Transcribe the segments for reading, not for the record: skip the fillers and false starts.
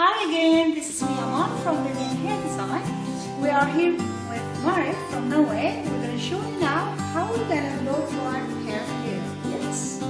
Hi again, this is me Aman from Lilian Hair Design. We are here with Marit from Norway. We're going to show you now how we're going to blow dry hair here. Yes.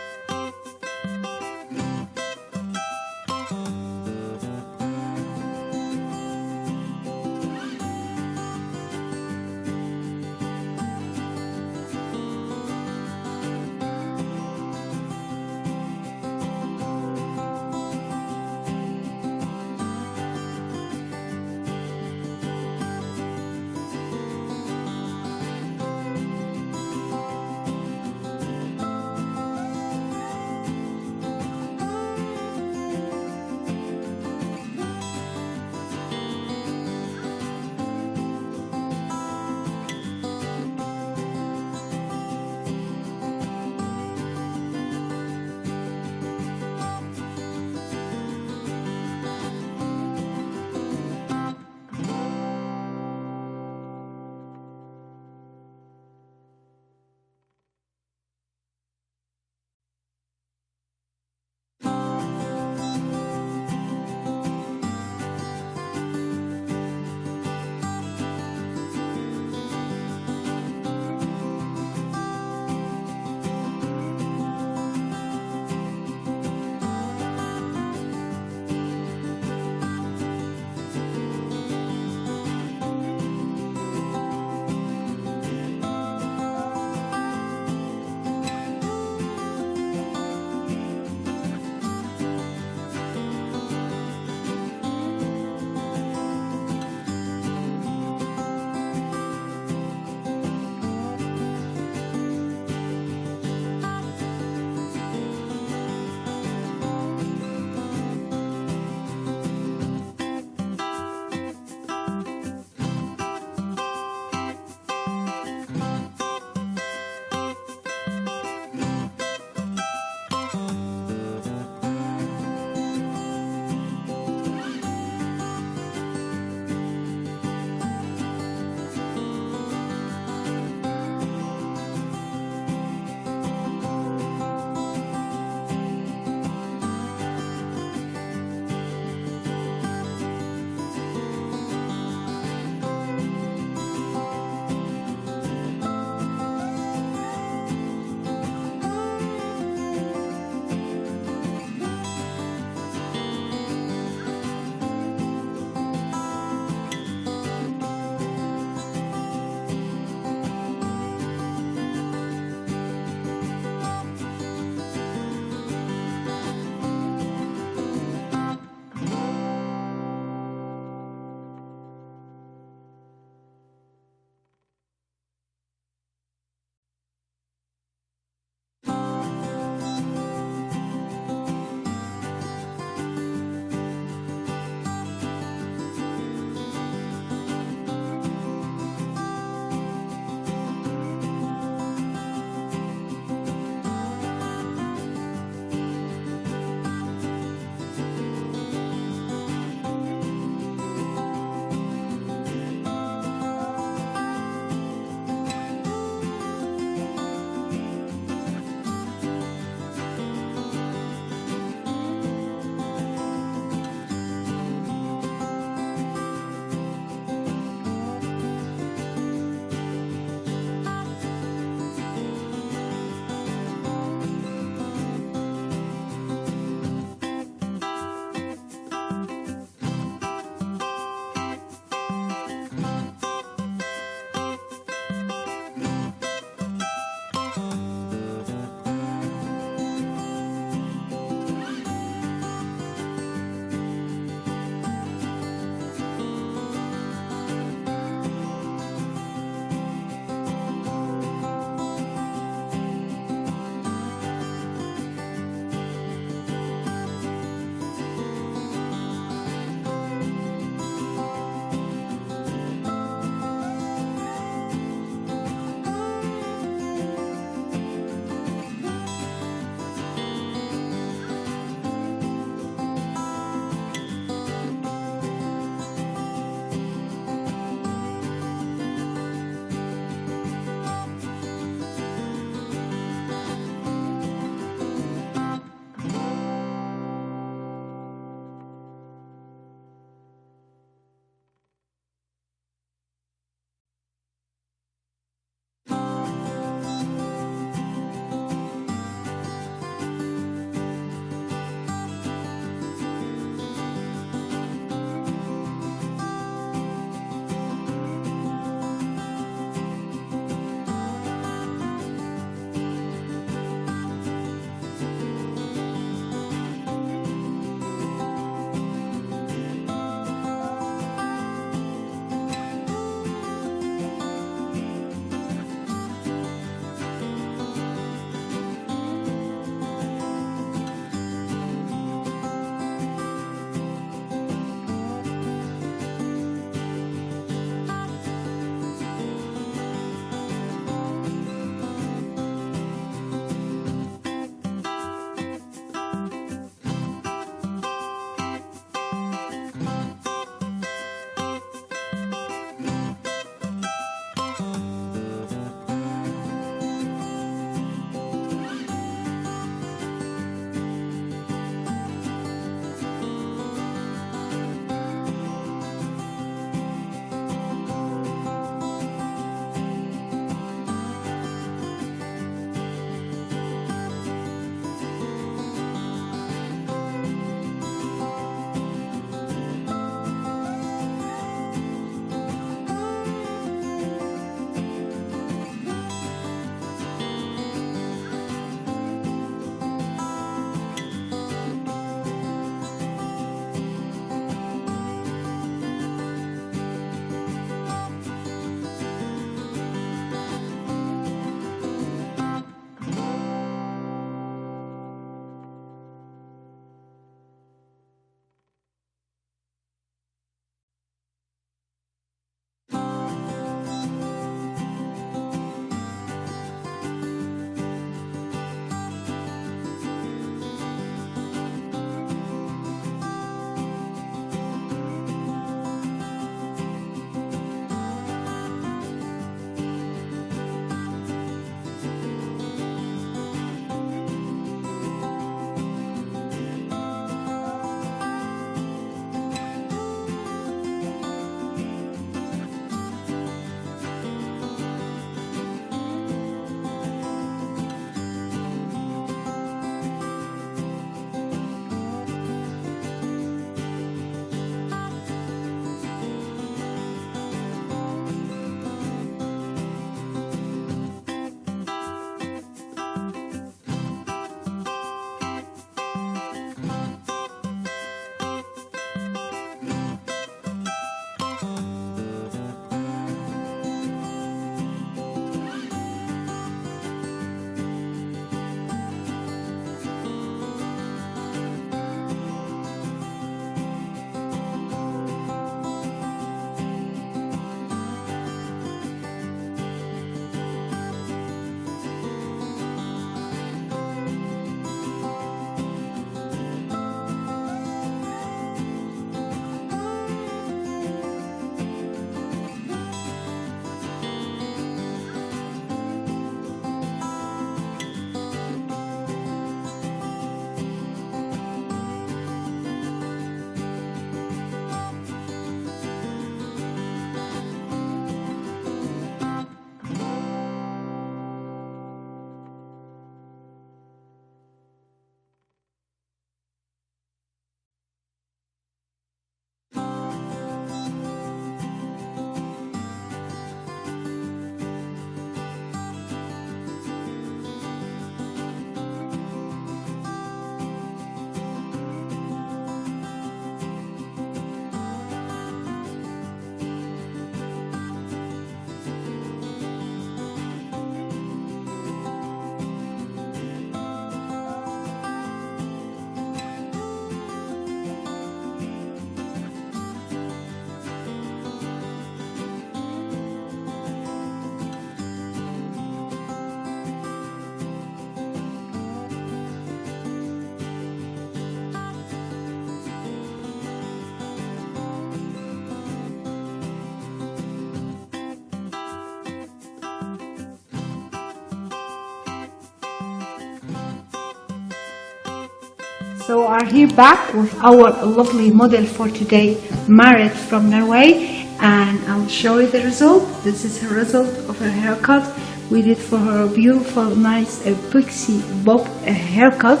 So we are here back with our lovely model for today, Marit from Norway, and I'll show you the result. This is her result of her haircut. We did for her a beautiful, nice pixie bob haircut,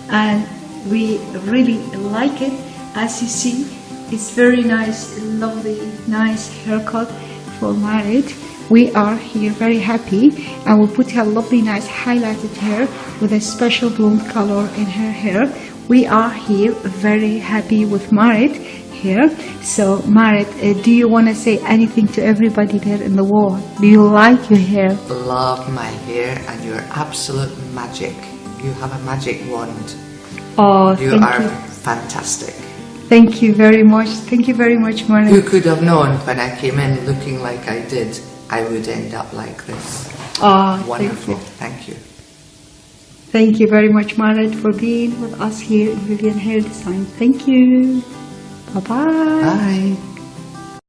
and we really like it. As you see, it's very nice, lovely, nice haircut for Marit. We are here very happy, and we'll put her lovely, nice highlighted hair with a special blonde color in her hair. We are here very happy with Marit here. So Marit, do you want to say anything to everybody there in the world? Do you like your hair? Love my hair, and you're absolute magic. You have a magic wand. Oh, You thank are you. fantastic. Thank you very much. Thank you very much, Marit. Who could have known when I came in looking like I did, I would end up like this? Oh, Wonderful. Thank you. Thank you. Thank you very much, Marit, for being with us here in Vivian Hair Design. Thank you. Bye-bye. Bye.